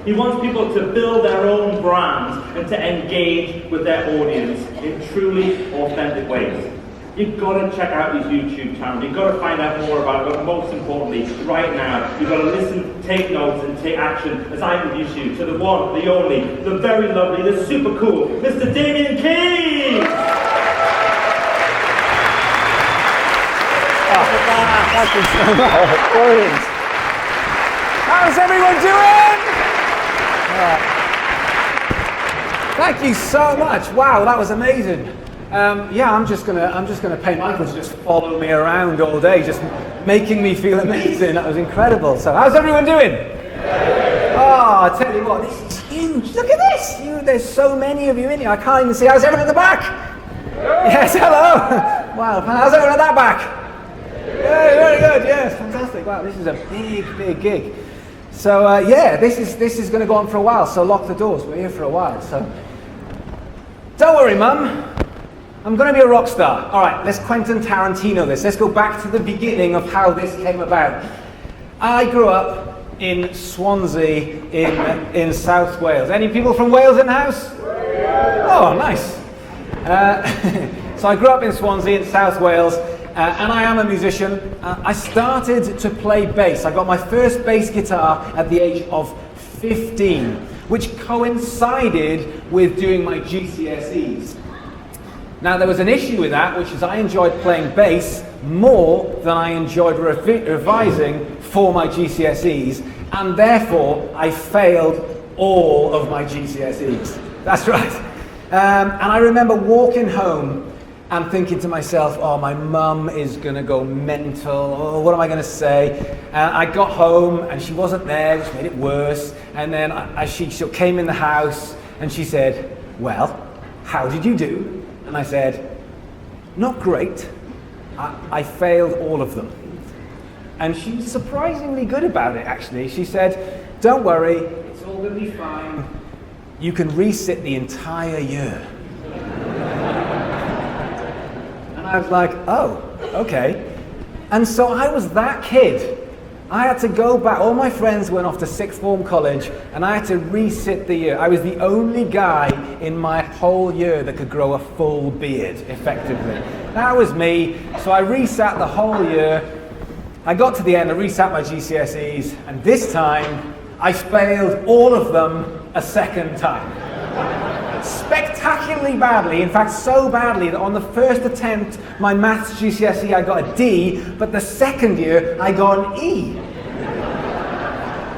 He wants people to build their own brands and to engage with their audience in truly authentic ways. You've got to check out his YouTube channel. You've got to find out more about it, but most importantly, right now, you've got to listen, take notes, and take action as I introduce you to the one, the only, the very lovely, the super cool, Mr. Damian King! Thank you so much. Brilliant. How's everyone doing? Thank you so much. Wow, that was amazing. Yeah, I'm just gonna pay Michael to just follow me around all day, just making me feel amazing. That was incredible. So, how's everyone doing? Oh, I tell you what, this is huge. Look at this. There's so many of you in here. I can't even see. How's everyone at the back? Yes, hello. Wow, how's everyone at that back? Yeah, very good. Yes, fantastic. Wow, this is a big gig. So yeah, this is going to go on for a while. So lock the doors. We're here for a while. So don't worry, Mum. I'm going to be a rock star. All right, let's Quentin Tarantino this. Let's go back to the beginning of how this came about. I grew up in Swansea in South Wales. Any people from Wales in the house? Oh, nice. So I grew up in Swansea in South Wales. And I am a musician. I started to play bass. I got my first bass guitar at the age of 15, which coincided with doing my GCSEs. Now there was an issue with that, which is I enjoyed playing bass more than I enjoyed revising for my GCSEs, and therefore I failed all of my GCSEs. That's right. And I remember walking home and thinking to myself, oh, my mum is going to go mental. Oh, what am I going to say? And I got home and she wasn't there, which made it worse. And then she came in the house and she said, well, how did you do? And I said, not great. I failed all of them. And she was surprisingly good about it, actually. She said, don't worry, it's all going to be fine. You can resit the entire year. I was like, oh, okay. And so I was that kid. I had to go back. All my friends went off to sixth form college, and I had to resit the year. I was the only guy in my whole year that could grow a full beard, effectively. That was me. So I resat the whole year. I got to the end, I resat my GCSEs, and this time I failed all of them a second time. Spectacularly badly, in fact so badly that on the first attempt my maths GCSE I got a D, but the second year I got an E.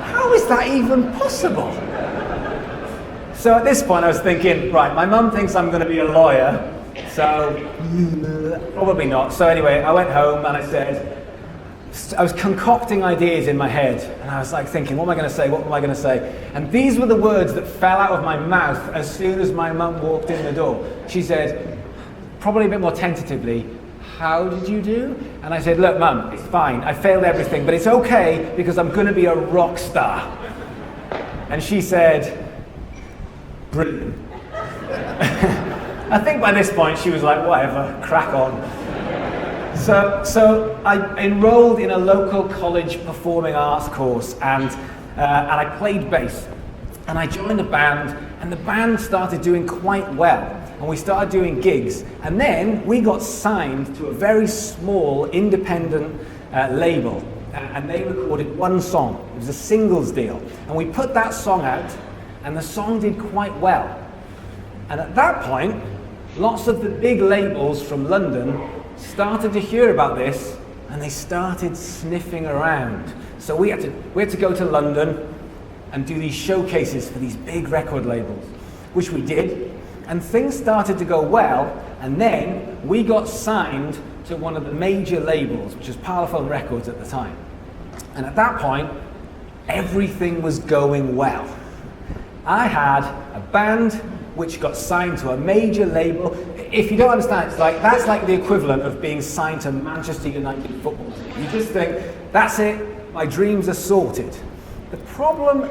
How is that even possible? So at this point I was thinking, right, my mum thinks I'm going to be a lawyer, so probably not. So anyway, I went home and I was concocting ideas in my head, and I was like thinking, what am I going to say, what am I going to say? And these were the words that fell out of my mouth as soon as my mum walked in the door. She said, probably a bit more tentatively, how did you do? And I said, look, Mum, it's fine, I failed everything, but it's okay because I'm going to be a rock star. And she said, brilliant. I think by this point she was like, whatever, crack on. So I enrolled in a local college performing arts course, and I played bass. And I joined a band, and the band started doing quite well. And we started doing gigs. And then we got signed to a very small independent label. And they recorded one song. It was a singles deal. And we put that song out, and the song did quite well. And at that point, lots of the big labels from London started to hear about this, and they started sniffing around. So we had to go to London and do these showcases for these big record labels, which we did, and things started to go well, and then we got signed to one of the major labels, which was Parlophone Records at the time. And at that point, everything was going well. I had a band which got signed to a major label. If you don't understand, that's like the equivalent of being signed to Manchester United football. You just think, that's it, my dreams are sorted. The problem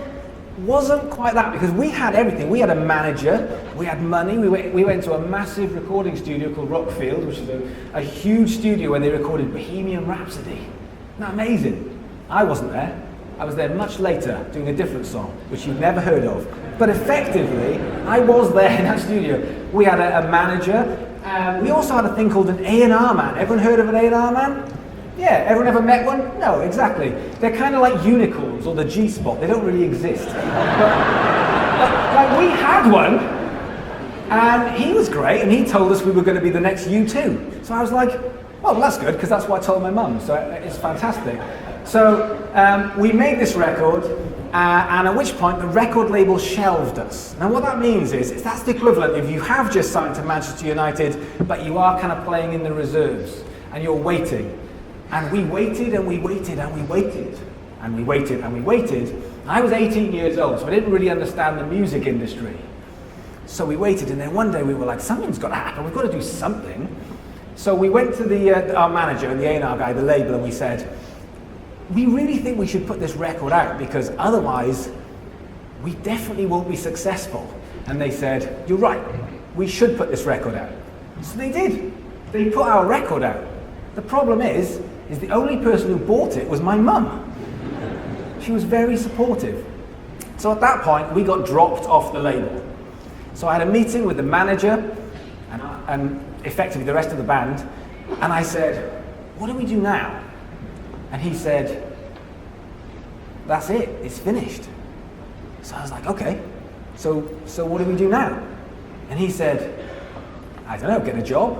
wasn't quite that, because we had everything. We had a manager, we had money, we went to a massive recording studio called Rockfield, which is a huge studio where they recorded Bohemian Rhapsody. Isn't that amazing? I wasn't there. I was there much later doing a different song, which you've never heard of. But effectively, I was there in that studio. We had a manager, and we also had a thing called an A&R man. Everyone heard of an A&R man? Yeah, everyone ever met one? No, exactly. They're kind of like unicorns or the G-spot. They don't really exist. But we had one, and he was great, and he told us we were going to be the next U2. So I was like, well, that's good, because that's what I told my mum, so it's fantastic. So we made this record, and at which point the record label shelved us. Now what that means is that's the equivalent if you have just signed to Manchester United, but you are kind of playing in the reserves, and you're waiting. And we waited, and we waited, and we waited, and we waited, and we waited. I was 18 years old, so I didn't really understand the music industry. So we waited, and then one day we were like, something's got to happen, we've got to do something. So we went to our manager and the A&R guy, the label, and we said, we really think we should put this record out because otherwise we definitely won't be successful. And they said, you're right, we should put this record out. So they did. They put our record out. The problem is the only person who bought it was my mum. She was very supportive. So at that point, we got dropped off the label. So I had a meeting with the manager and effectively the rest of the band, and I said, what do we do now? And he said, that's it, it's finished. So I was like, okay, so what do we do now? And he said, I don't know, get a job.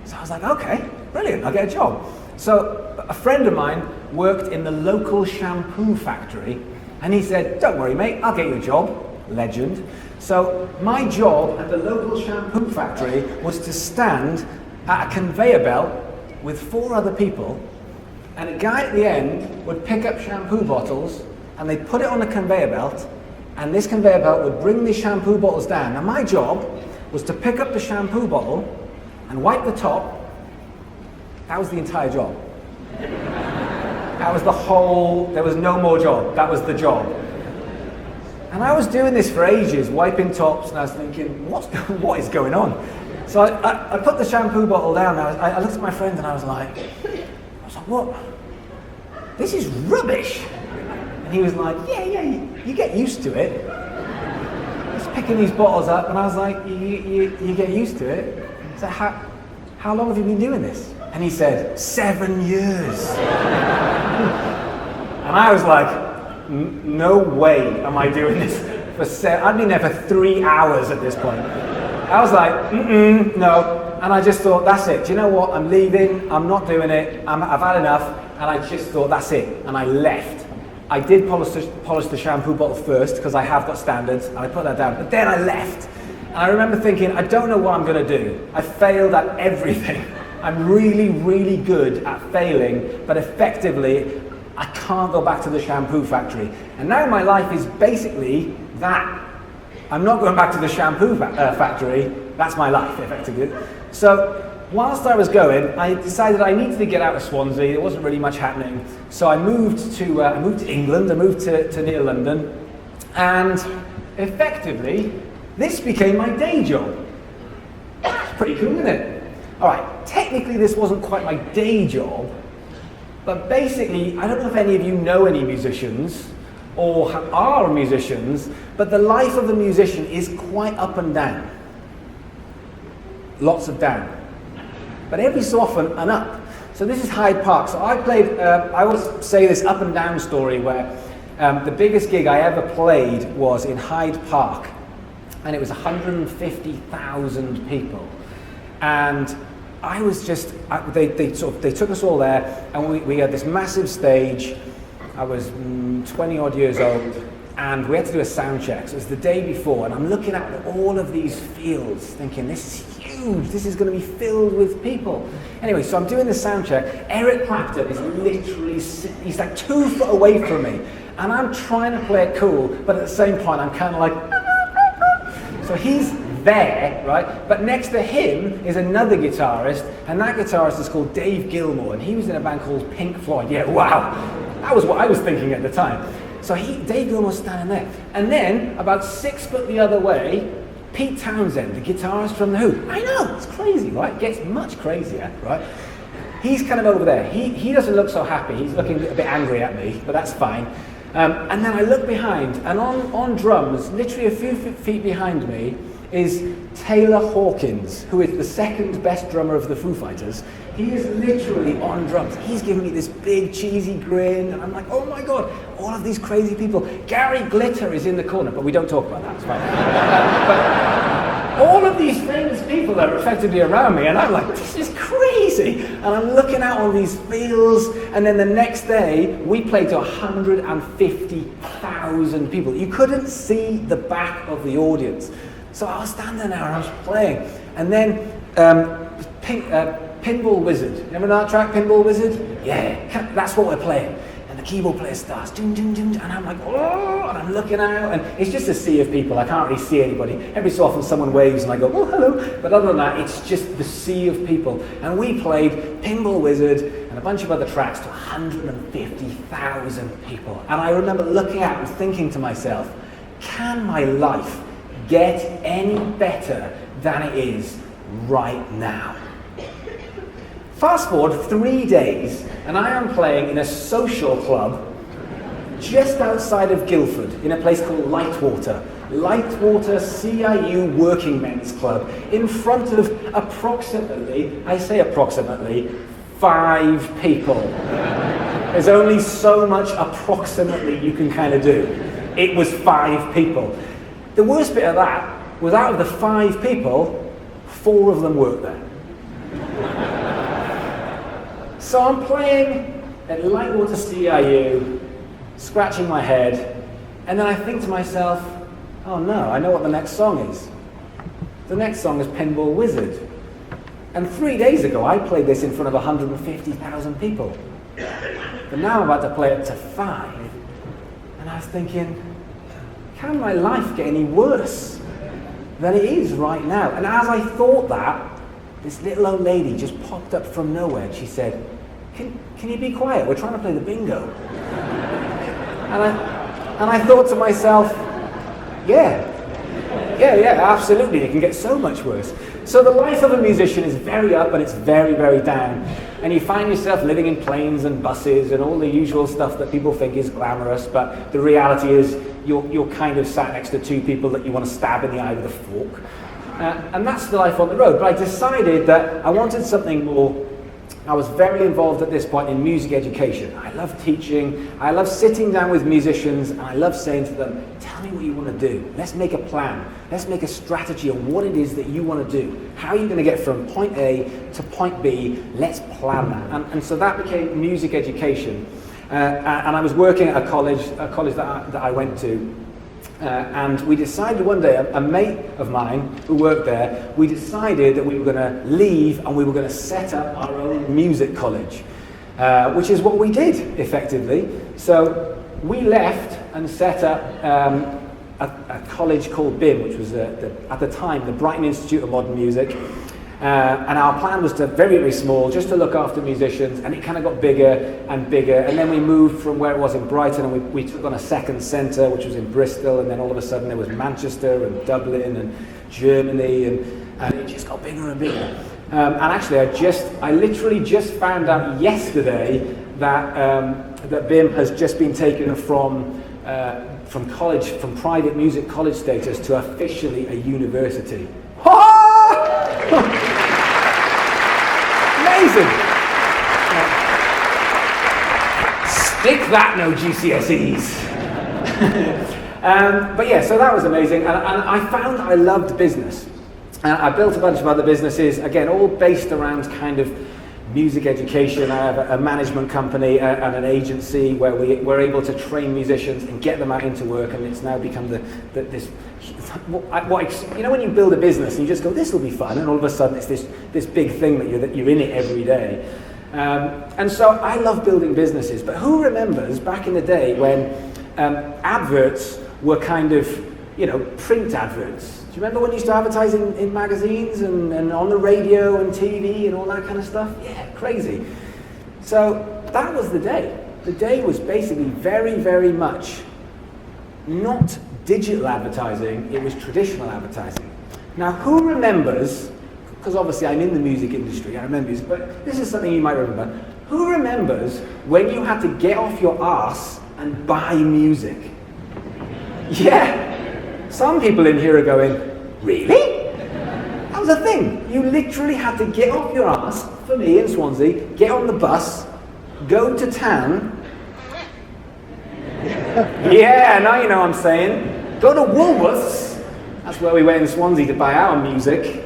So I was like, okay, brilliant, I'll get a job. So a friend of mine worked in the local shampoo factory, and he said, don't worry mate, I'll get you a job. Legend. So my job at the local shampoo factory was to stand at a conveyor belt with 4 other people, and a guy at the end would pick up shampoo bottles and they'd put it on a conveyor belt, and this conveyor belt would bring these shampoo bottles down. Now my job was to pick up the shampoo bottle and wipe the top. That was the entire job. That was the whole, there was no more job, that was the job. And I was doing this for ages, wiping tops, and I was thinking, what is going on? So I put the shampoo bottle down, and I looked at my friend and I was like, what? This is rubbish. And he was like, yeah, you get used to it. Just picking these bottles up, and I was like, you get used to it. So how long have you been doing this? And he said, 7 years. And I was like, no way am I doing this for I'd been there for 3 hours at this point. I was like, no. And I just thought, that's it. Do you know what? I'm leaving. I'm not doing it. I've had enough. And I just thought, that's it. And I left. I did polish the shampoo bottle first because I have got standards, and I put that down. But then I left. And I remember thinking, I don't know what I'm going to do. I failed at everything. I'm really, really good at failing, but effectively, I can't go back to the shampoo factory. And now my life is basically that. I'm not going back to the shampoo factory. That's my life, effectively. So whilst I was going, I decided I needed to get out of Swansea. There wasn't really much happening. So I moved to England. I moved to near London. And effectively, this became my day job. It's pretty cool, isn't it? All right, technically this wasn't quite my day job, but basically, I don't know if any of you know any musicians or are musicians, but the life of a musician is quite up and down. Lots of down. But every so often, an up. So this is Hyde Park. So I played, I always say this up and down story where the biggest gig I ever played was in Hyde Park, and it was 150,000 people. And I was just, they took us all there, and we had this massive stage. I was 20 odd years old, and we had to do a sound check. So it was the day before, and I'm looking at all of these fields thinking, this is huge, this is going to be filled with people. Anyway, so I'm doing the sound check. Eric Clapton is literally, he's like 2 foot away from me, and I'm trying to play it cool, but at the same point I'm kind of like, so he's there, right? But next to him is another guitarist, and that guitarist is called Dave Gilmour, and he was in a band called Pink Floyd. Yeah, wow. That was what I was thinking at the time. So Dave Gilmour's standing there. And then, about 6 foot the other way, Pete Townsend, the guitarist from The Who. I know, it's crazy, right? It gets much crazier, right? He's kind of over there. He doesn't look so happy. He's looking a bit angry at me, but that's fine. And then I look behind, and on drums, literally a few feet behind me, is Taylor Hawkins, who is the second best drummer of the Foo Fighters. He is literally on drums. He's giving me this big cheesy grin, and I'm like, oh my God, all of these crazy people. Gary Glitter is in the corner, but we don't talk about that, it's fine. But all of these famous people are effectively around me, and I'm like, this is crazy. And I'm looking out on these fields, and then the next day, we played to 150,000 people. You couldn't see the back of the audience. So I was standing there and I was playing. And then Pinball Wizard. You remember that track, Pinball Wizard? Yeah, that's what we're playing. And the keyboard player starts, ding, ding, ding, and I'm like, oh, and I'm looking out, and it's just a sea of people. I can't really see anybody. Every so often someone waves and I go, oh, hello. But other than that, it's just the sea of people. And we played Pinball Wizard and a bunch of other tracks to 150,000 people. And I remember looking out and thinking to myself, can my life get any better than it is right now? Fast forward 3 days, and I am playing in a social club just outside of Guildford, in a place called Lightwater CIU Working Men's Club, in front of approximately, I say approximately, 5 people. There's only so much approximately you can kind of do. It was 5 people. The worst bit of that was, out of the 5 people, 4 of them worked there. So I'm playing at Lightwater CIU, scratching my head, and then I think to myself, oh no, I know what the next song is. The next song is Pinball Wizard. And 3 days ago, I played this in front of 150,000 people. But now I'm about to play it to 5. And I was thinking, can my life get any worse than it is right now? And as I thought that, this little old lady just popped up from nowhere and she said, can you be quiet? We're trying to play the bingo. And I thought to myself, yeah, absolutely, it can get so much worse. So the life of a musician is very up and it's very, very down. And you find yourself living in planes and buses and all the usual stuff that people think is glamorous, but the reality is you're kind of sat next to 2 people that you want to stab in the eye with a fork. And that's the life on the road. But I decided that I wanted something more. I was very involved at this point in music education. I love teaching. I love sitting down with musicians, and I love saying to them, tell me what you want to do. Let's make a plan. Let's make a strategy on what it is that you want to do. How are you going to get from point A to point B? Let's plan that. And so that became music education. And I was working at a college that I went to. And we decided one day, a mate of mine who worked there, we decided that we were going to leave and we were going to set up our own music college, which is what we did, effectively. So we left and set up a college called BIM, which was at the time the Brighton Institute of Modern Music. And our plan was to very, very small, just to look after musicians, and it kind of got bigger and bigger. And then we moved from where it was in Brighton, and we took on a second centre, which was in Bristol, and then all of a sudden there was Manchester and Dublin and Germany, and it just got bigger and bigger. And actually, I literally just found out yesterday that BIM has just been taken from private music college status to officially a university. Amazing! Stick that, no GCSEs. But yeah, so that was amazing, and I found I loved business. I built a bunch of other businesses, again, all based around kind of music education. I have a management company and an agency where we're able to train musicians and get them out into work, and it's now become this. You know, when you build a business and you just go, this will be fun, and all of a sudden it's this big thing that you're in it every day. And so I love building businesses, but who remembers back in the day when adverts were kind of, print adverts? Do you remember when you used to advertise in magazines and on the radio and TV and all that kind of stuff? Yeah, crazy. So that was the day. The day was basically very, very much not digital advertising, it was traditional advertising. Now, who remembers, because obviously I'm in the music industry, I remember music, but this is something you might remember. Who remembers when you had to get off your arse and buy music. Yeah. Some people in here are going, really? That was a thing. You literally had to get off your ass, for me in Swansea, get on the bus, go to town. Yeah, now you know what I'm saying. Go to Woolworths. That's where we went in Swansea to buy our music.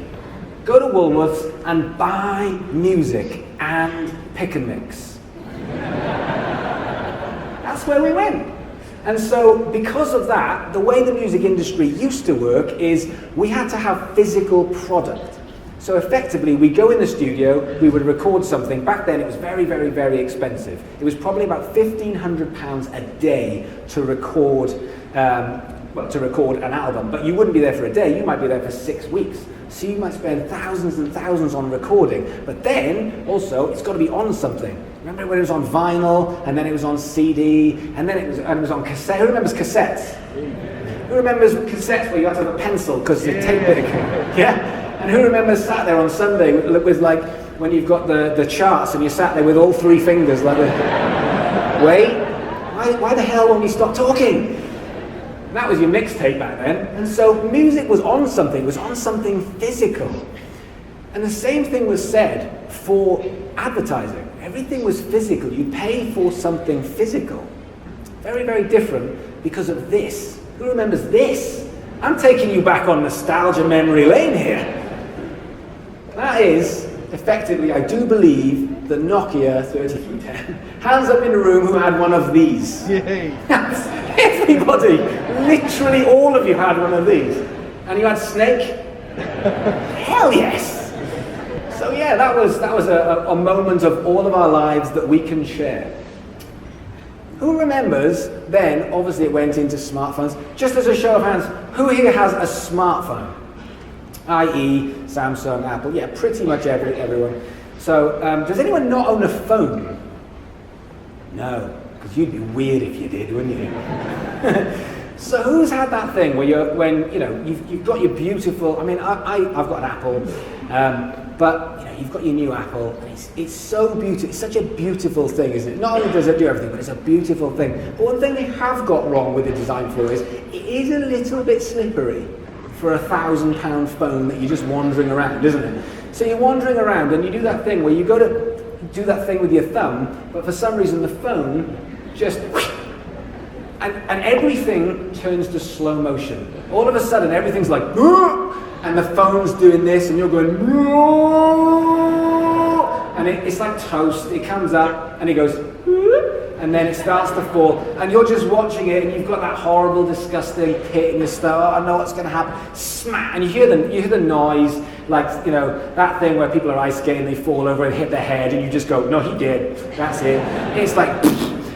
Go to Woolworths and buy music and pick and mix. That's where we went. And so, because of that, the way the music industry used to work is we had to have physical product. So effectively, we go in the studio, we would record something. Back then, it was very, very, very expensive. It was probably about £1,500 a day to record an album. But you wouldn't be there for a day, you might be there for 6 weeks. So you might spend thousands and thousands on recording. But then, also, it's got to be on something. Remember when it was on vinyl, and then it was on CD, and then it was on cassette? Who remembers cassettes? Who remembers cassettes where you had to have a pencil because the tape bit? Yeah? And who remembers sat there on Sunday with like, when you've got the charts and you sat there with all 3 fingers like, wait, why the hell won't you stop talking? And that was your mixtape back then. And so music was on something, physical. And the same thing was said for advertising. Everything was physical. You pay for something physical. Very, very different because of this. Who remembers this? I'm taking you back on nostalgia memory lane here. That is, effectively, I do believe, the Nokia 3310. Hands up in the room who had one of these. Yay. Everybody, literally all of you had one of these. And you had Snake? Hell yes! So yeah, that was a moment of all of our lives that we can share. Who remembers then, obviously it went into smartphones. Just as a show of hands, who here has a smartphone? I.e. Samsung, Apple, yeah, pretty much everyone. So does anyone not own a phone? No, because you'd be weird if you did, wouldn't you? So who's had that thing where you've got your beautiful, I mean, I've got an Apple, but you've got your new Apple, and it's so beautiful. It's such a beautiful thing, isn't it? Not only does it do everything, but it's a beautiful thing. But one thing they have got wrong with the design flaw is it is a little bit slippery for a £1,000 phone that you're just wandering around, isn't it? So you're wandering around and you do that thing where you go to do that thing with your thumb, but for some reason the phone just and everything turns to slow motion. All of a sudden everything's like, and the phone's doing this, and you're going, and it's like toast. It comes up, and it goes, and then it starts to fall, and you're just watching it, and you've got that horrible, disgusting pit in your stomach. Oh, I know what's going to happen. Smack, and you hear the noise, like that thing where people are ice skating, they fall over and hit their head, and you just go, no, he did. That's it. It's like.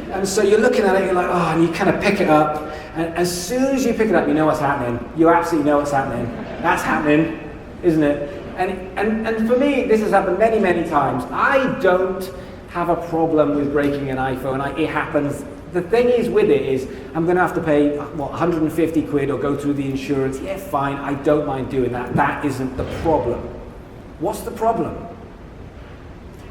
And so you're looking at it, you're like, oh, and you kind of pick it up, and as soon as you pick it up, you know what's happening. You absolutely know what's happening. That's happening, isn't it? And for me, this has happened many, many times. I don't have a problem with breaking an iPhone. It happens. The thing is with it is, I'm going to have to pay, 150 quid or go through the insurance. Yeah, fine, I don't mind doing that. That isn't the problem. What's the problem?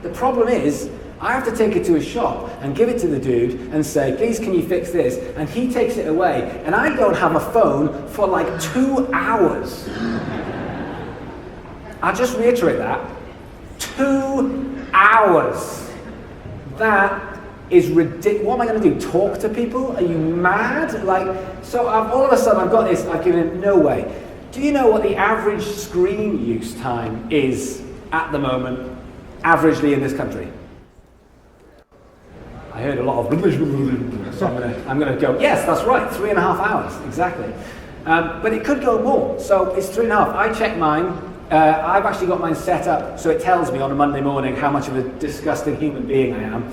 The problem is, I have to take it to a shop and give it to the dude and say, please can you fix this? And he takes it away. And I don't have a phone for like 2 hours. I'll just reiterate that. 2 hours. That is ridiculous. What am I going to do? Talk to people? Are you mad? So all of a sudden I've got this, I've given it no way. Do you know what the average screen use time is at the moment, averagely in this country? I heard a lot of, so I'm going to go, yes, that's right, 3.5 hours, exactly. But it could go more, so it's 3.5. I checked mine. I've actually got mine set up so it tells me on a Monday morning how much of a disgusting human being I am.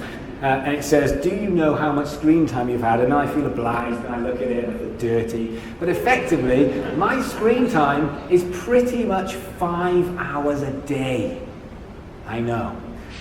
And it says, do you know how much screen time you've had? And I feel obliged and I look at it and I feel dirty. But effectively, my screen time is pretty much 5 hours a day. I know.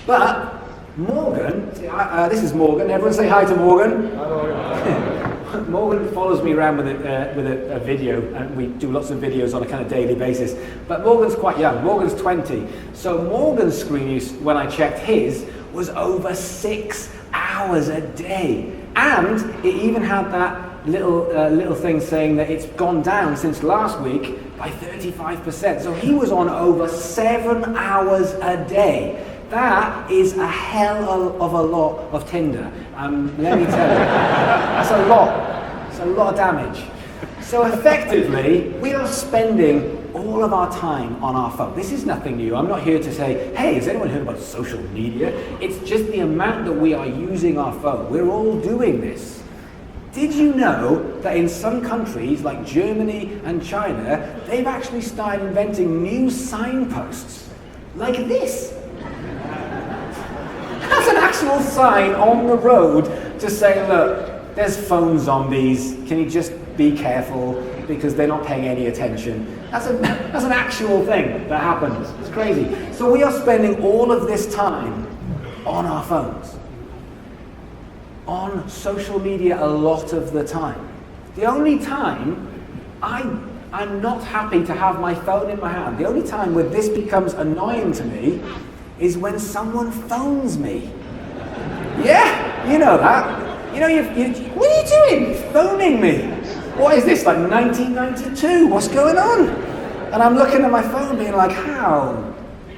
But Morgan, this is Morgan. Everyone say hi to Morgan. Hello. Morgan follows me around with a video, and we do lots of videos on a kind of daily basis. But Morgan's quite young. Morgan's 20. So Morgan's screen use, when I checked his, was over 6 hours a day. And it even had that little thing saying that it's gone down since last week by 35%. So he was on over 7 hours a day. That is a hell of a lot of Tinder. Let me tell you, that's a lot. It's a lot of damage. So effectively, we are spending all of our time on our phone. This is nothing new. I'm not here to say, hey, has anyone heard about social media? It's just the amount that we are using our phone. We're all doing this. Did you know that in some countries like Germany and China, they've actually started inventing new signposts like this? That's an actual sign on the road to say, look, there's phone zombies. Can you just be careful because they're not paying any attention? That's an actual thing that happens. It's crazy. So we are spending all of this time on our phones, on social media a lot of the time. The only time I'm not happy to have my phone in my hand, the only time where this becomes annoying to me is when someone phones me. Yeah, you know that. You know, what are you doing? Phoning me. What is this, like 1992? What's going on? And I'm looking at my phone being like, how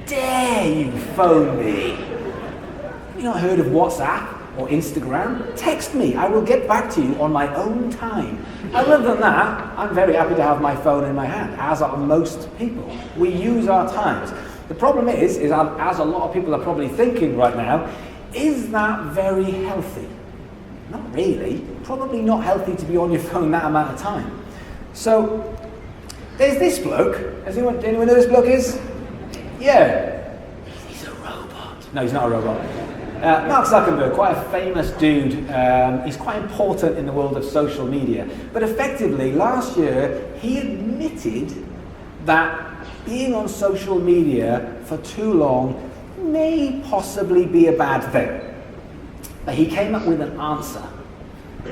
dare you phone me? Have you not heard of WhatsApp or Instagram? Text me. I will get back to you on my own time. Other than that, I'm very happy to have my phone in my hand, as are most people. We use our times. The problem is as a lot of people are probably thinking right now, is that very healthy? Not really. Probably not healthy to be on your phone that amount of time. So, there's this bloke. Anyone know who this bloke is? Yeah. He's a robot. No, he's not a robot. Mark Zuckerberg, quite a famous dude. He's quite important in the world of social media. But effectively, last year, he admitted that being on social media for too long may possibly be a bad thing. But he came up with an answer.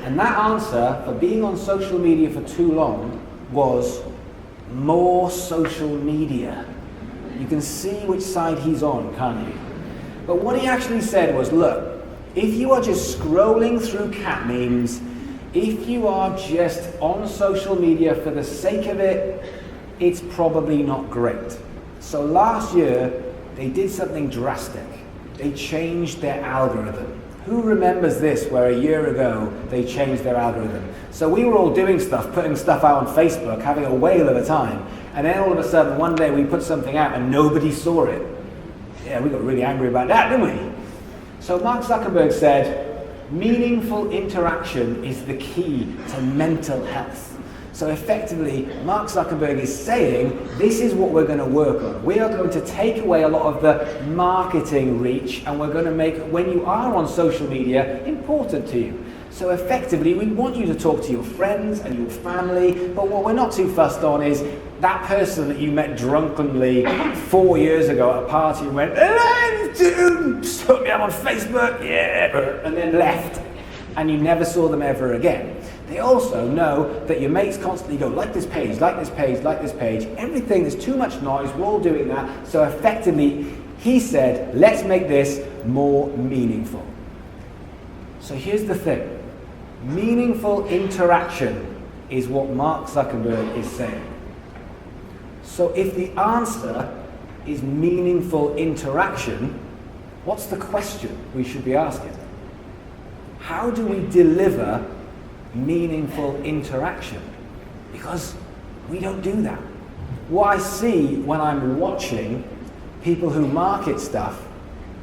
And that answer for being on social media for too long was more social media. You can see which side he's on, can't you? But what he actually said was, look, if you are just scrolling through cat memes, if you are just on social media for the sake of it, it's probably not great. So last year, they did something drastic. They changed their algorithm. Who remembers this, where a year ago they changed their algorithm? So we were all doing stuff, putting stuff out on Facebook, having a whale of a time, and then all of a sudden one day we put something out and nobody saw it. Yeah, we got really angry about that, didn't we? So Mark Zuckerberg said, meaningful interaction is the key to mental health. So effectively, Mark Zuckerberg is saying, this is what we're going to work on. We are going to take away a lot of the marketing reach, and we're going to make, when you are on social media, important to you. So effectively, we want you to talk to your friends and your family, but what we're not too fussed on is that person that you met drunkenly 4 years ago at a party and went, hey, dude, put me up on Facebook, yeah, and then left, and you never saw them ever again. They also know that your mates constantly go, like this page, like this page, like this page. Everything, there's too much noise, we're all doing that. So effectively, he said, let's make this more meaningful. So here's the thing. Meaningful interaction is what Mark Zuckerberg is saying. So if the answer is meaningful interaction, what's the question we should be asking? How do we deliver meaningful interaction? Because we don't do that. What I see when I'm watching people who market stuff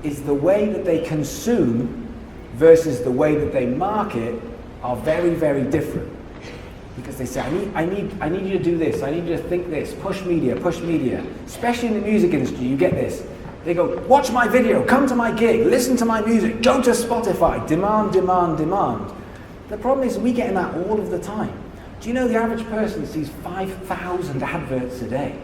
is the way that they consume versus the way that they market are very, very different. Because they say, I need you to do this, I need you to think this, push media. Especially in the music industry, you get this. They go, watch my video, come to my gig, listen to my music, go to Spotify, demand. The problem is we get in that all of the time. Do you know the average person sees 5,000 adverts a day?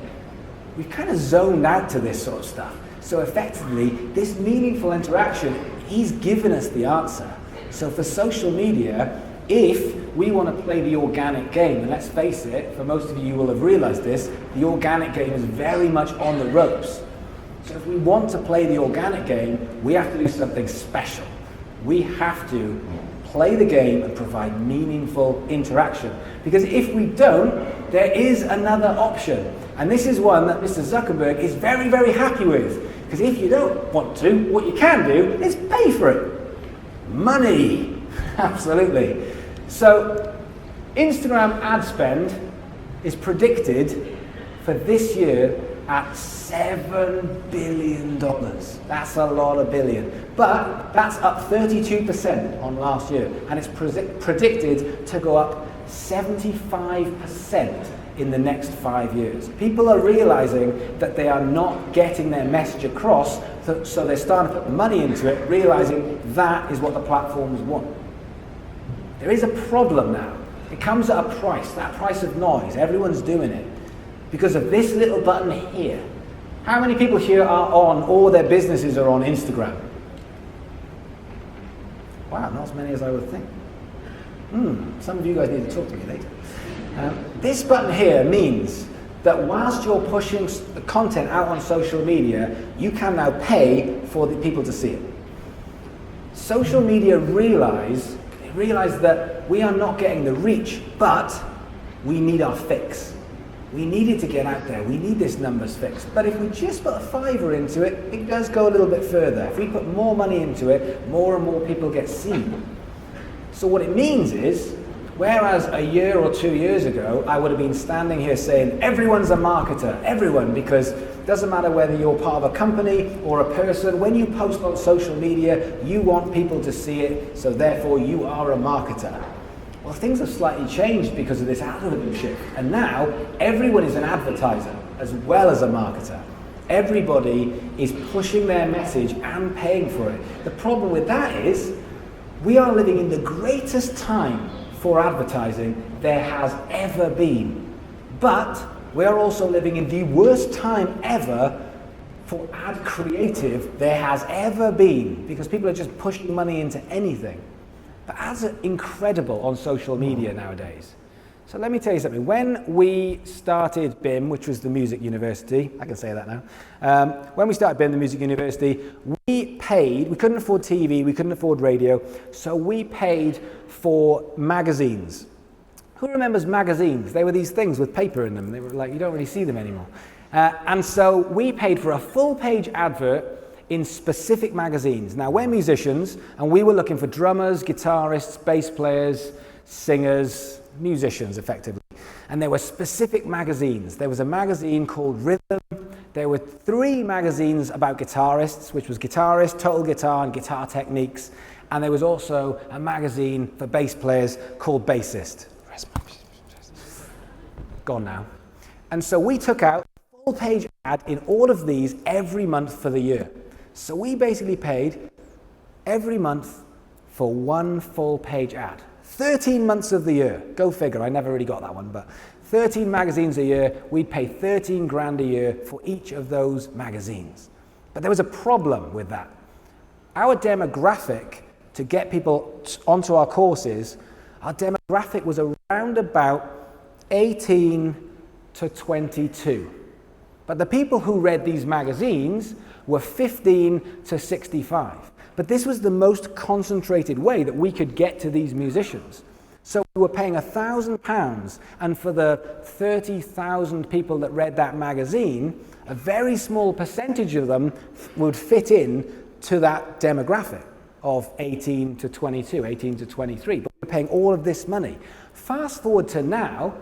We've kind of zoned out to this sort of stuff. So effectively, this meaningful interaction, he's given us the answer. So for social media, if we want to play the organic game, and let's face it, for most of you will have realized this, the organic game is very much on the ropes. So if we want to play the organic game, we have to do something special. We have to play the game and provide meaningful interaction. Because if we don't, there is another option. And this is one that Mr. Zuckerberg is very, very happy with. Because if you don't want to, what you can do is pay for it. Money. Absolutely. So Instagram ad spend is predicted for this year at $7 billion. That's a lot of billion. But that's up 32% on last year. And it's predicted to go up 75% in the next 5 years. People are realizing that they are not getting their message across, so they're starting to put money into it, realizing that is what the platforms want. There is a problem now. It comes at a price, that price of noise. Everyone's doing it because of this little button here. How many people here are on, or their businesses are on Instagram? Wow, not as many as I would think. Some of you guys need to talk to me later. This button here means that whilst you're pushing the content out on social media, you can now pay for the people to see it. Social media realize that we are not getting the reach, but we need our fix. We need it to get out there. We need this numbers fix. But if we just put a $5 into it, it does go a little bit further. If we put more money into it, more and more people get seen. So what it means is, whereas a year or 2 years ago, I would have been standing here saying, everyone's a marketer, everyone, because it doesn't matter whether you're part of a company or a person, when you post on social media, you want people to see it, so therefore you are a marketer. Well, things have slightly changed because of this algorithm shift, and now everyone is an advertiser as well as a marketer. Everybody is pushing their message and paying for it. The problem with that is, we are living in the greatest time for advertising there has ever been. But we are also living in the worst time ever for ad creative there has ever been, because people are just pushing money into anything. But ads are incredible on social media nowadays. So let me tell you something. When we started BIM, which was the music university, I can say that now. When we started BIM, the music university, we couldn't afford TV, we couldn't afford radio, so we paid for magazines. Who remembers magazines? They were these things with paper in them. They were like, you don't really see them anymore. And so we paid for a full-page advert in specific magazines. Now, we're musicians, and we were looking for drummers, guitarists, bass players, singers, musicians, effectively. And there were specific magazines. There was a magazine called Rhythm. There were 3 magazines about guitarists, which was Guitarist, Total Guitar, and Guitar Techniques. And there was also a magazine for bass players called Bassist. Gone now. And so we took out a full-page ad in all of these every month for the year. So we basically paid every month for one full-page ad. 13 months of the year. Go figure, I never really got that one, but 13 magazines a year, we'd pay 13 grand a year for each of those magazines. But there was a problem with that. Our demographic to get people onto our courses, our demographic was around about 18 to 22. But the people who read these magazines were 15 to 65. But this was the most concentrated way that we could get to these musicians. So we were paying £1,000, and for the 30,000 people that read that magazine, a very small percentage of them would fit in to that demographic of 18 to 22, 18 to 23. But we're paying all of this money. Fast forward to now,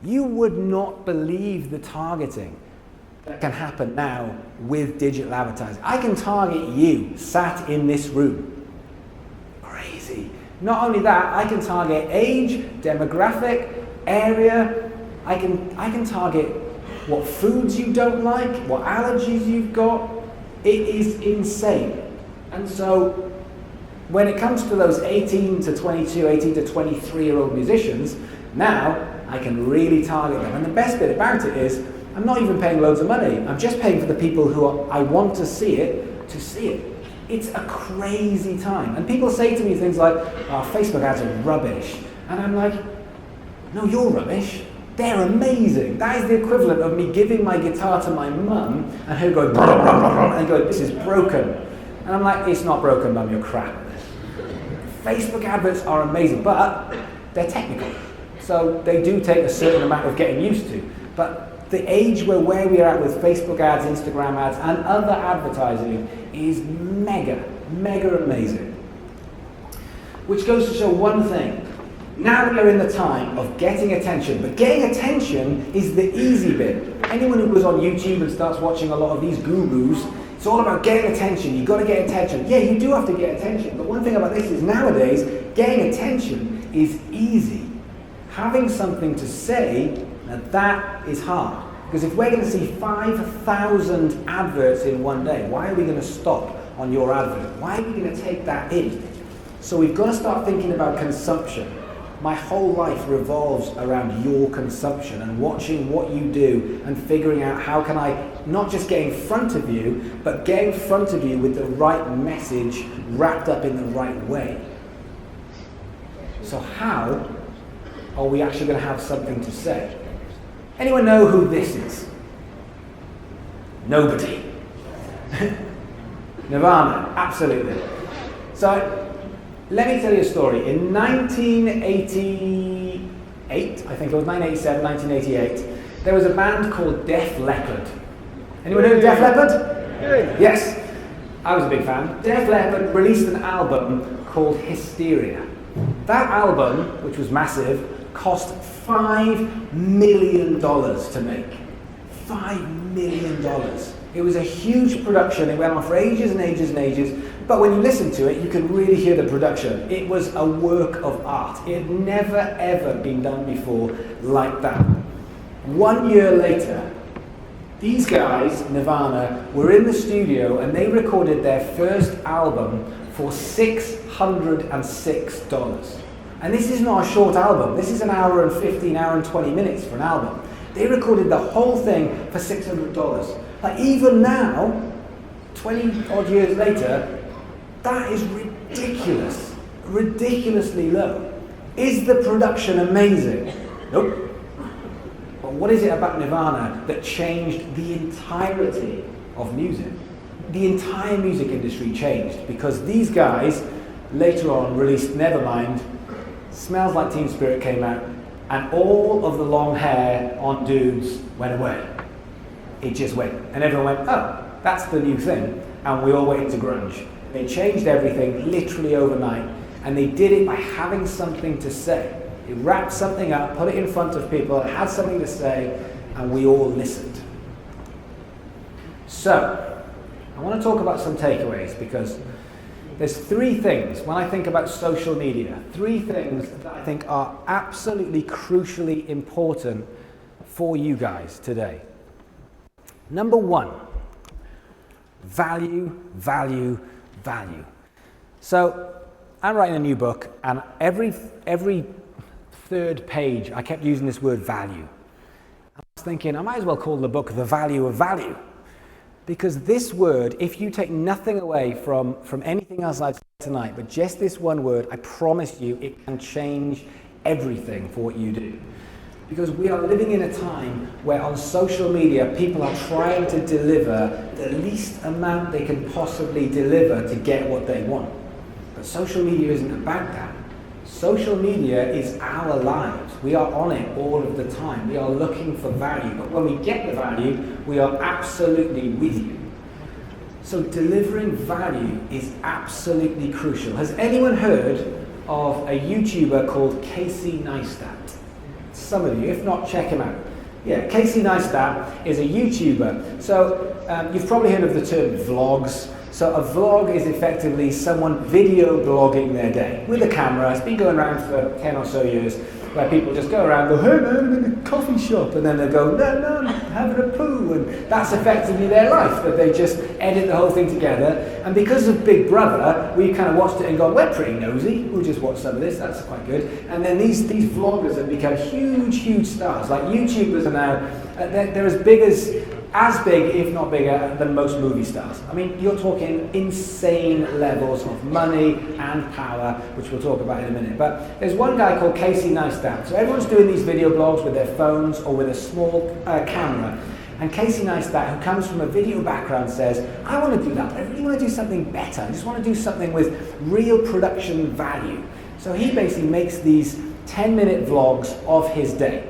you would not believe the targeting that can happen now with digital advertising. I can target you sat in this room. Crazy. Not only that, I can target age, demographic, area. I can target what foods you don't like, what allergies you've got. It is insane. And so when it comes to those 18 to 22, 18 to 23-year-old musicians, now I can really target them. And the best bit about it is, I'm not even paying loads of money. I'm just paying for the people who I want to see it, to see it. It's a crazy time. And people say to me things like, oh, Facebook ads are rubbish. And I'm like, no, you're rubbish. They're amazing. That is the equivalent of me giving my guitar to my mum and her going, blah, blah, blah, blah, and going, this is broken. And I'm like, it's not broken, mum, you're crap. Facebook adverts are amazing, but they're technical. So they do take a certain amount of getting used to. But the age where we are at with Facebook ads, Instagram ads, and other advertising is mega, mega amazing. Which goes to show one thing. Now we're in the time of getting attention, but getting attention is the easy bit. Anyone who goes on YouTube and starts watching a lot of these gurus, it's all about getting attention. You've got to get attention. Yeah, you do have to get attention, but one thing about this is nowadays, getting attention is easy. Having something to say, now that is hard. Because if we're going to see 5,000 adverts in one day, why are we going to stop on your advert? Why are we going to take that in? So we've got to start thinking about consumption. My whole life revolves around your consumption and watching what you do and figuring out how can I not just get in front of you, but get in front of you with the right message wrapped up in the right way. So how are we actually going to have something to say? Anyone know who this is? Nobody. Nirvana, absolutely. So let me tell you a story. In 1988, I think it was 1987, 1988, there was a band called Def Leppard. Anyone know Def Leppard? Yes, I was a big fan. Def Leppard released an album called Hysteria. That album, which was massive, cost $5 million to make. $5 million. It was a huge production. It went on for ages and ages and ages. But when you listen to it, you can really hear the production. It was a work of art. It had never, ever been done before like that. 1 year later, these guys, Nirvana, were in the studio and they recorded their first album for $606. And this is not a short album. This is an hour and 15, hour and 20 minutes for an album. They recorded the whole thing for $600. Like even now, 20 odd years later, that is ridiculous. Ridiculously low. Is the production amazing? Nope. But what is it about Nirvana that changed the entirety of music? The entire music industry changed because these guys later on released Nevermind, Smells Like Teen Spirit came out, and all of the long hair on dudes went away. It just went. And everyone went, oh, that's the new thing. And we all went into grunge. They changed everything literally overnight. And they did it by having something to say. They wrapped something up, put it in front of people, had something to say, and we all listened. So, I want to talk about some takeaways because there's three things, when I think about social media, three things that I think are absolutely crucially important for you guys today. Number one, value, value, value. So I'm writing a new book and every third page I kept using this word value. I was thinking I might as well call the book The Value of Value. Because this word, if you take nothing away from anything else I've said tonight, but just this one word, I promise you it can change everything for what you do. Because we are living in a time where on social media people are trying to deliver the least amount they can possibly deliver to get what they want. But social media isn't about that. Social media is our lives. We are on it all of the time. We are looking for value. But when we get the value, we are absolutely with you. So delivering value is absolutely crucial. Has anyone heard of a YouTuber called Casey Neistat? Some of you, if not, check him out. Yeah, Casey Neistat is a YouTuber. So you've probably heard of the term vlogs. So a vlog is effectively someone video blogging their day with a camera. It's been going around for 10 or so years where people just go around and go, hey man, I'm in a coffee shop. And then they go, no, I'm having a poo. And that's effectively their life, that they just edit the whole thing together. And because of Big Brother, we kind of watched it and gone, we're pretty nosy. We'll just watch some of this, that's quite good. And then these vloggers have become huge, huge stars. Like YouTubers are now, they're as big, if not bigger, than most movie stars. I mean, you're talking insane levels of money and power, which we'll talk about in a minute. But there's one guy called Casey Neistat. So everyone's doing these video blogs with their phones or with a small camera. And Casey Neistat, who comes from a video background, says, I want to do that, but I really want to do something better. I just want to do something with real production value. So he basically makes these 10-minute vlogs of his day.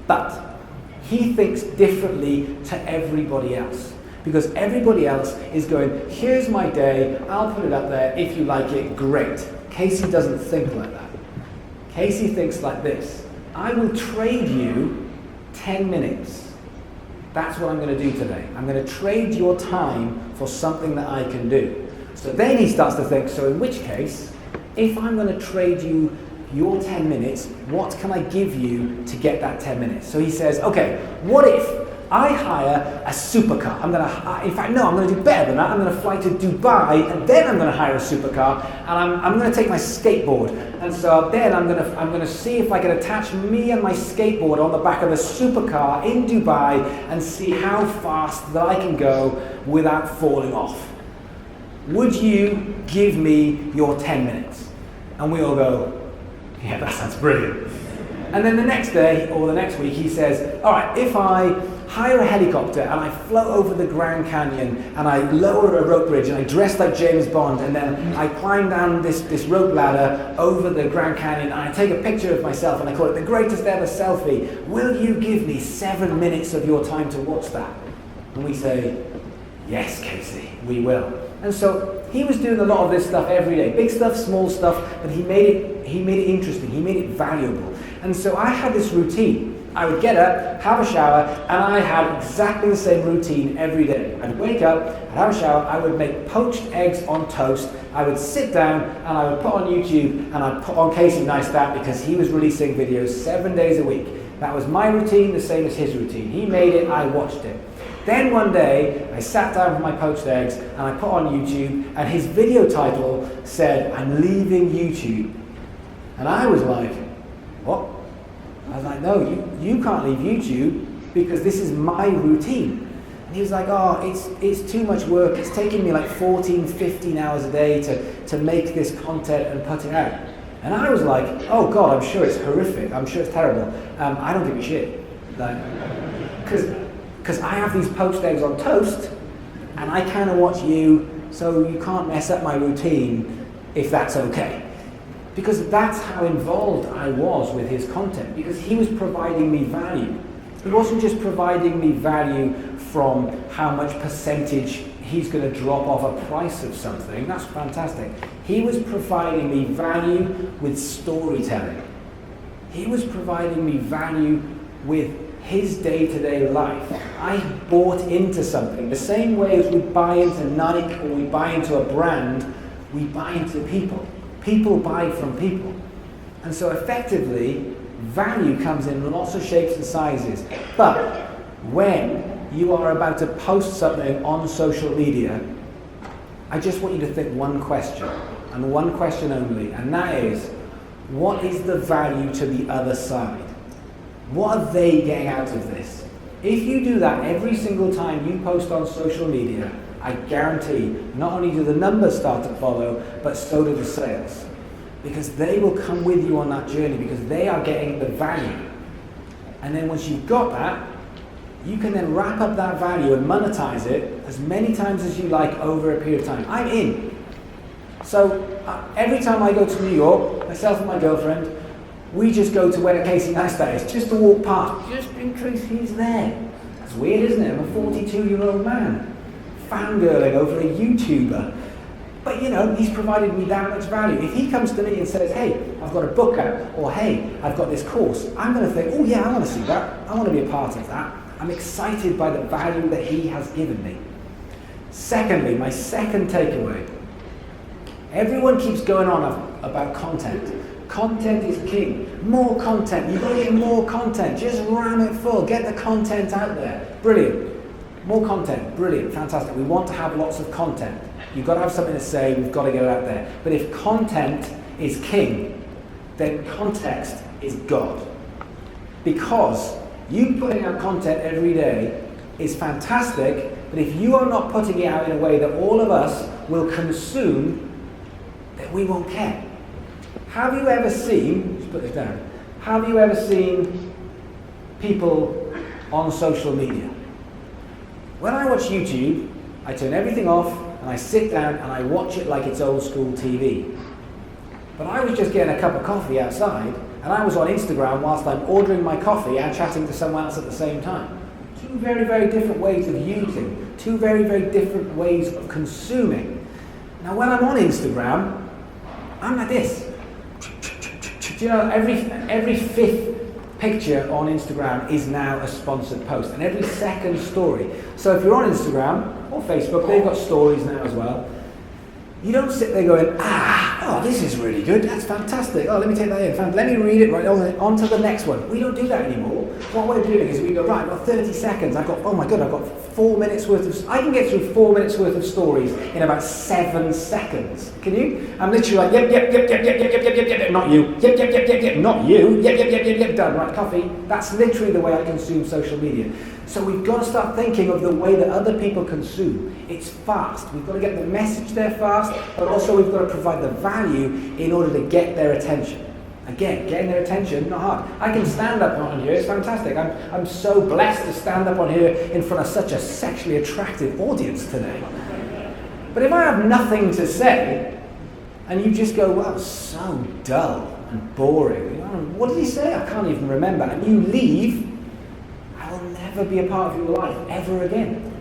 But he thinks differently to everybody else. Because everybody else is going, here's my day, I'll put it up there, if you like it, great. Casey doesn't think like that. Casey thinks like this: I will trade you 10 minutes. That's what I'm going to do today. I'm going to trade your time for something that I can do. So then he starts to think, so in which case, if I'm going to trade you your 10 minutes, what can I give you to get that 10 minutes? So he says, okay, what if I hire a supercar? I'm going to do better than that. I'm going to fly to Dubai, and then I'm going to hire a supercar, and I'm going to take my skateboard. And so then I'm going to see if I can attach me and my skateboard on the back of a supercar in Dubai and see how fast that I can go without falling off. Would you give me your 10 minutes? And we all go, yeah, that sounds brilliant. And then the next day, or the next week, he says, all right, if I hire a helicopter and I float over the Grand Canyon and I lower a rope bridge and I dress like James Bond and then I climb down this rope ladder over the Grand Canyon and I take a picture of myself and I call it the greatest ever selfie, will you give me 7 minutes of your time to watch that? And we say, yes, Casey, we will. And so he was doing a lot of this stuff every day, big stuff, small stuff, but he made it interesting, he made it valuable. And so I had this routine. I would get up, have a shower, and I had exactly the same routine every day. I'd wake up, I'd have a shower, I would make poached eggs on toast, I would sit down and I would put on YouTube and I'd put on Casey Neistat because he was releasing videos 7 days a week. That was my routine, the same as his routine. He made it, I watched it. Then one day, I sat down with my poached eggs and I put on YouTube, and his video title said, I'm leaving YouTube. And I was like, what? I was like, no, you can't leave YouTube because this is my routine. And he was like, oh, it's too much work. It's taking me like 14, 15 hours a day to make this content and put it out. And I was like, oh God, I'm sure it's horrific. I'm sure it's terrible. I don't give a shit. Because I have these poached eggs on toast and I kind of watch you, so you can't mess up my routine if that's okay. Because that's how involved I was with his content, because he was providing me value. He wasn't just providing me value from how much percentage he's going to drop off a price of something. That's fantastic. He was providing me value with storytelling. He was providing me value with his day-to-day life. I bought into something. The same way as we buy into Nike or we buy into a brand, we buy into people. People buy from people. And so effectively, value comes in lots of shapes and sizes. But when you are about to post something on social media, I just want you to think one question, and one question only, and that is, what is the value to the other side? What are they getting out of this? If you do that every single time you post on social media, I guarantee not only do the numbers start to follow, but so do the sales. Because they will come with you on that journey because they are getting the value. And then once you've got that, you can then wrap up that value and monetize it as many times as you like over a period of time. I'm in. So every time I go to New York, myself and my girlfriend, we just go to where Casey Neistat is, just to walk past, just in case he's there. That's weird, isn't it? I'm a 42-year-old man fangirling over a YouTuber. But you know, he's provided me that much value. If he comes to me and says, hey, I've got a book out, or hey, I've got this course, I'm going to think, oh yeah, I want to see that. I want to be a part of that. I'm excited by the value that he has given me. Secondly, my second takeaway. Everyone keeps going on about content. Content is king. More content. You've got to get more content. Just ram it full. Get the content out there. Brilliant. More content. Brilliant. Fantastic. We want to have lots of content. You've got to have something to say. We've got to get it out there. But if content is king, then context is God. Because you putting out content every day is fantastic, but if you are not putting it out in a way that all of us will consume, then we won't care. Have you ever seen, let's put this down, have you ever seen people on social media? When I watch YouTube, I turn everything off and I sit down and I watch it like it's old school TV. But I was just getting a cup of coffee outside and I was on Instagram whilst I'm ordering my coffee and chatting to someone else at the same time. Two very, very different ways of using, two very, very different ways of consuming. Now when I'm on Instagram, I'm like this. Do you know, every fifth picture on Instagram is now a sponsored post, and every second story. So if you're on Instagram or Facebook, they've got stories now as well. You don't sit there going, oh, this is really good, that's fantastic. Oh, let me take that in. Let me read it, right, on to the next one. We don't do that anymore. What we're doing is we go, right, I've got 30 seconds. I've got 4 minutes worth of, I can get through 4 minutes worth of stories in about 7 seconds. Can you? I'm literally like, yep, not you. Yep, not you. Yep, done. Right, coffee. That's literally the way I consume social media. So we've got to start thinking of the way that other people consume. It's fast. We've got to get the message there fast, but also we've got to provide the value in order to get their attention. Again, getting their attention, not hard. I can stand up on here, it's fantastic. I'm so blessed to stand up on here in front of such a sexually attractive audience today. But if I have nothing to say, and you just go, well, so dull and boring. What did he say? I can't even remember. And you leave, I will never be a part of your life ever again.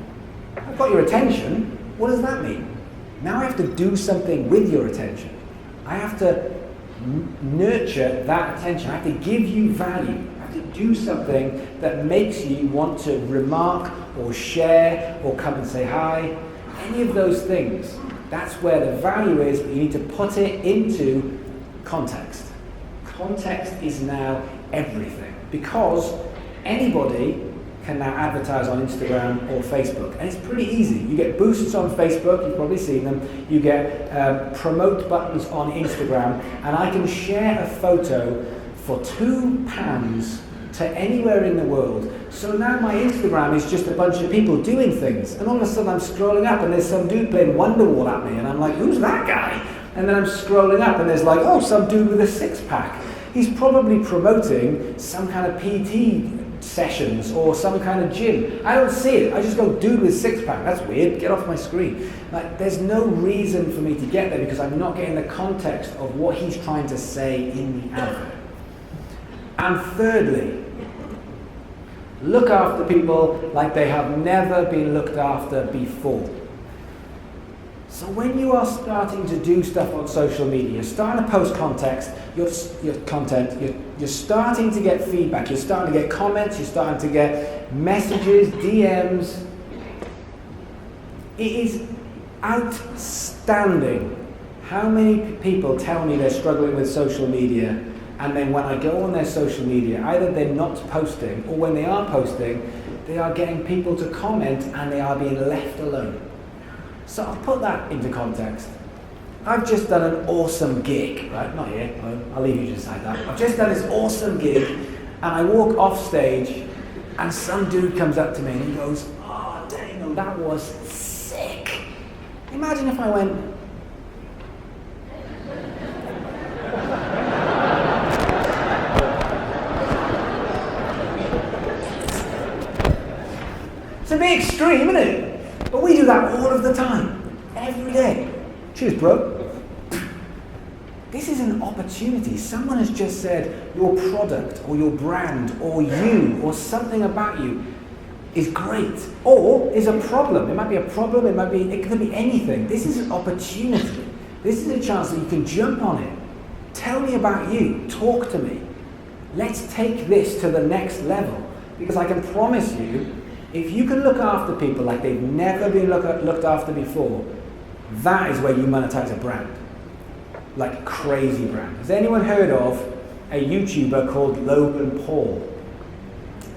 I've got your attention. What does that mean? Now I have to do something with your attention. I have to nurture that attention. I have to give you value. I have to do something that makes you want to remark or share or come and say hi. Any of those things. That's where the value is, but you need to put it into context. Context is now everything, because anybody can now advertise on Instagram or Facebook, and it's pretty easy. You get boosts on Facebook, you've probably seen them. You get promote buttons on Instagram, and I can share a photo for £2 to anywhere in the world. So now my Instagram is just a bunch of people doing things, and all of a sudden I'm scrolling up and there's some dude playing Wonderwall at me, and I'm like, who's that guy? And then I'm scrolling up and there's like, oh, some dude with a six-pack. He's probably promoting some kind of PT sessions or some kind of gym. I don't see it. I just go, dude with six-pack. That's weird. Get off my screen. Like, there's no reason for me to get there because I'm not getting the context of what he's trying to say in the advert. And thirdly, look after people like they have never been looked after before. So when you are starting to do stuff on social media, you're starting to post your content, you're starting to get feedback, you're starting to get comments, you're starting to get messages, DMs. It is outstanding how many people tell me they're struggling with social media, and then when I go on their social media, either they're not posting, or when they are posting, they are getting people to comment and they are being left alone. So I'll put that into context. I've just done an awesome gig, right? Not here, I'll leave you to decide that. I've just done this awesome gig, and I walk off stage, and some dude comes up to me and he goes, oh, Damian, that was sick. Imagine if I went, it's a bit extreme, isn't it? But we do that all of the time, every day. Cheers, bro. This is an opportunity. Someone has just said your product or your brand or you or something about you is great or is a problem. It might be a problem, it could be anything. This is an opportunity. This is a chance that you can jump on it. Tell me about you. Talk to me. Let's take this to the next level. Because I can promise you, if you can look after people like they've never been looked after before, that is where you monetize a brand. Like a crazy brand. Has anyone heard of a YouTuber called Logan Paul?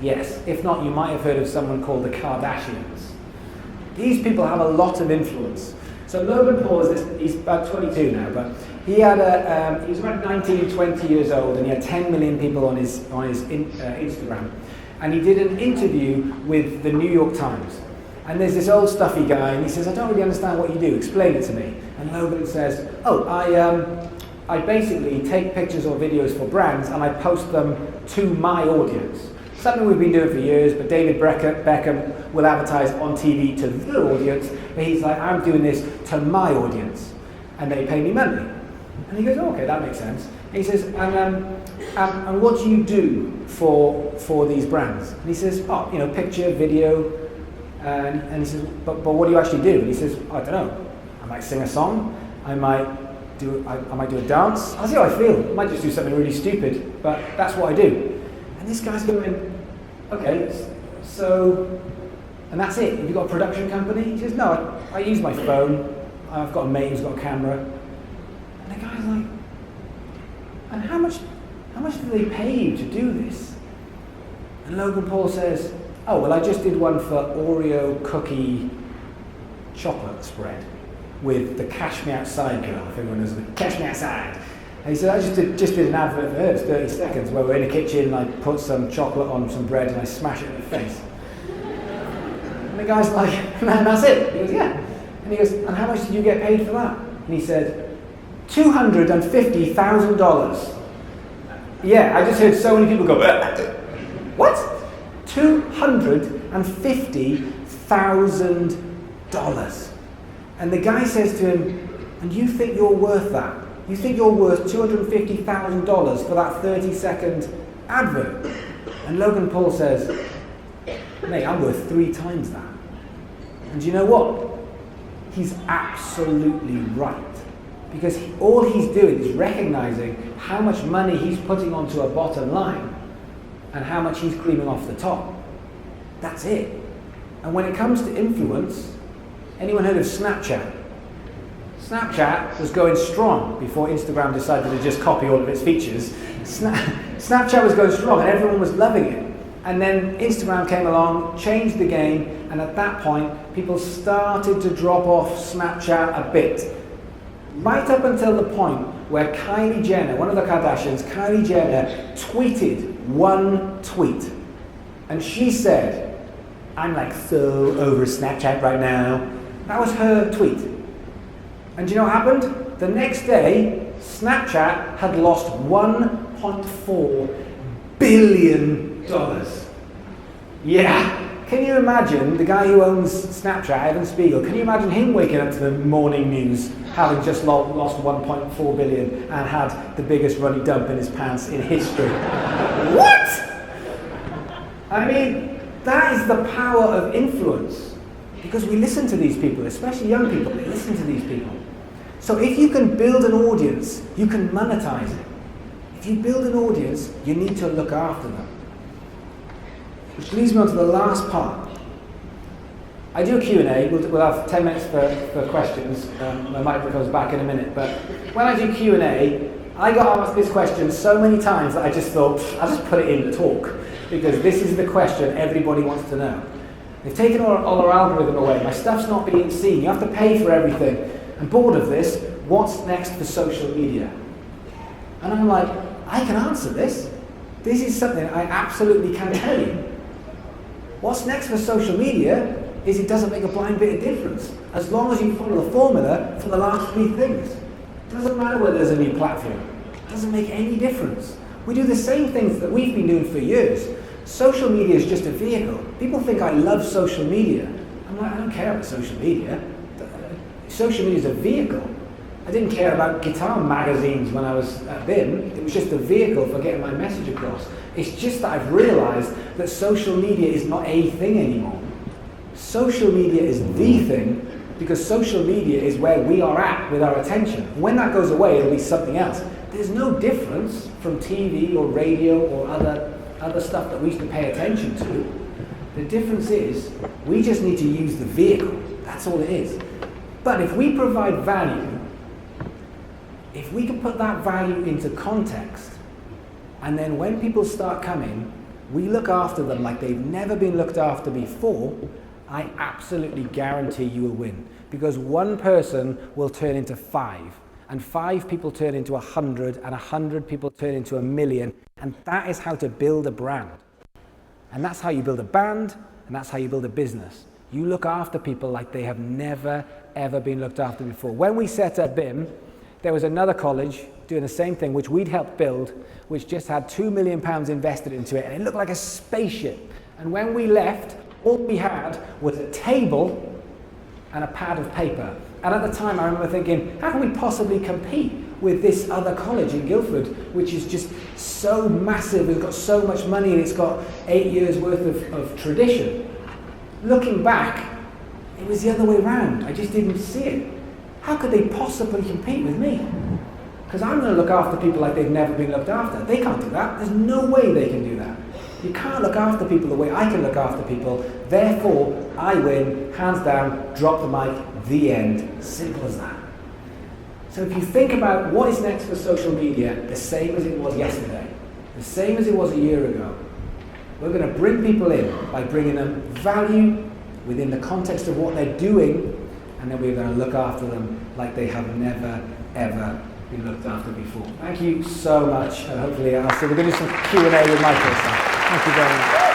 Yes. If not, you might have heard of someone called the Kardashians. These people have a lot of influence. So Logan Paul he's about 22 now, but he was about 19, 20 years old, and he had 10 million people on his Instagram. And he did an interview with the New York Times. And there's this old stuffy guy, and he says, I don't really understand what you do, explain it to me. And Logan says, I basically take pictures or videos for brands, and I post them to my audience. Something we've been doing for years, but David Beckham will advertise on TV to their audience, but he's like, I'm doing this to my audience, and they pay me money. And he goes, oh, okay, that makes sense. And he says, and what do you do for these brands? And he says, oh, you know, picture, video, and he says, but what do you actually do? And he says, I don't know. I might sing a song, I might do a dance. I'll see how I feel. I might just do something really stupid, but that's what I do. And this guy's going, okay, so, and that's it. Have you got a production company? He says, no, I use my phone. I've got a mate who's got a camera. And the guy's like, and how much do they pay you to do this? And Logan Paul says, oh, well, I just did one for Oreo cookie chocolate spread with the Cash Me Outside girl, if everyone knows the Cash Me Outside. And he said, I just did an advert for her, it's 30 seconds, where we're in a kitchen and I put some chocolate on some bread and I smash it in the face. And the guy's like, man, that's it? He goes, yeah. And he goes, and how much did you get paid for that? And he said, $250,000. Yeah, I just heard so many people go, what? $250,000. And the guy says to him, and you think you're worth that? You think you're worth $250,000 for that 30-second advert? And Logan Paul says, mate, I'm worth 3 times that. And you know what? He's absolutely right. Because all he's doing is recognizing how much money he's putting onto a bottom line and how much he's creaming off the top. That's it. And when it comes to influence, anyone heard of Snapchat? Snapchat was going strong before Instagram decided to just copy all of its features. Snapchat was going strong and everyone was loving it. And then Instagram came along, changed the game, and at that point, people started to drop off Snapchat a bit. Right up until the point where Kylie Jenner, one of the Kardashians, Kylie Jenner tweeted one tweet. And she said, I'm like so over Snapchat right now. That was her tweet. And do you know what happened? The next day, Snapchat had lost $1.4 billion. Yeah. Can you imagine the guy who owns Snapchat, Evan Spiegel, can you imagine him waking up to the morning news having just lost $1.4 billion and had the biggest runny dump in his pants in history? What? I mean, that is the power of influence. Because we listen to these people, especially young people, they listen to these people. So if you can build an audience, you can monetize it. If you build an audience, you need to look after them. Which leads me on to the last part. I do a Q&A, we'll have 10 minutes for questions. My mic comes back in a minute, but when I do Q&A, I got asked this question so many times that I just thought, I'll just put it in the talk, because this is the question everybody wants to know. They've taken all our algorithm away, my stuff's not being seen, you have to pay for everything. I'm bored of this, what's next for social media? And I'm like, I can answer this. This is something I absolutely can tell you. What's next for social media is it doesn't make a blind bit of difference, as long as you follow the formula for the last 3 things. It doesn't matter whether there's a new platform. It doesn't make any difference. We do the same things that we've been doing for years. Social media is just a vehicle. People think I love social media. I'm like, I don't care about social media. Social media is a vehicle. I didn't care about guitar magazines when I was at BIM. It was just a vehicle for getting my message across. It's just that I've realized that social media is not a thing anymore. Social media is the thing, because social media is where we are at with our attention. When that goes away, it'll be something else. There's no difference from TV or radio or other stuff that we used to pay attention to. The difference is, we just need to use the vehicle. That's all it is. But if we provide value, if we can put that value into context, and then when people start coming, we look after them like they've never been looked after before, I absolutely guarantee you will win. Because one person will turn into 5, and 5 people turn into 100, and 100 people turn into 1,000,000, and that is how to build a brand. And that's how you build a band, and that's how you build a business. You look after people like they have never, ever been looked after before. When we set up BIM, There was another college doing the same thing, which we'd helped build, which just had £2 million invested into it, and it looked like a spaceship. And when we left, all we had was a table and a pad of paper. And at the time, I remember thinking, how can we possibly compete with this other college in Guildford, which is just so massive, it's got so much money, and it's got 8 years worth of tradition. Looking back, it was the other way around. I just didn't see it. How could they possibly compete with me? Because I'm going to look after people like they've never been looked after. They can't do that. There's no way they can do that. You can't look after people the way I can look after people. Therefore, I win, hands down, drop the mic, the end. Simple as that. So if you think about what is next for social media, the same as it was yesterday, the same as it was a year ago, we're going to bring people in by bringing them value within the context of what they're doing, and then we're going to look after them like they have never, ever been looked after before. Thank you so much. Hopefully, we're going to do some Q&A with Michael. So thank you very much.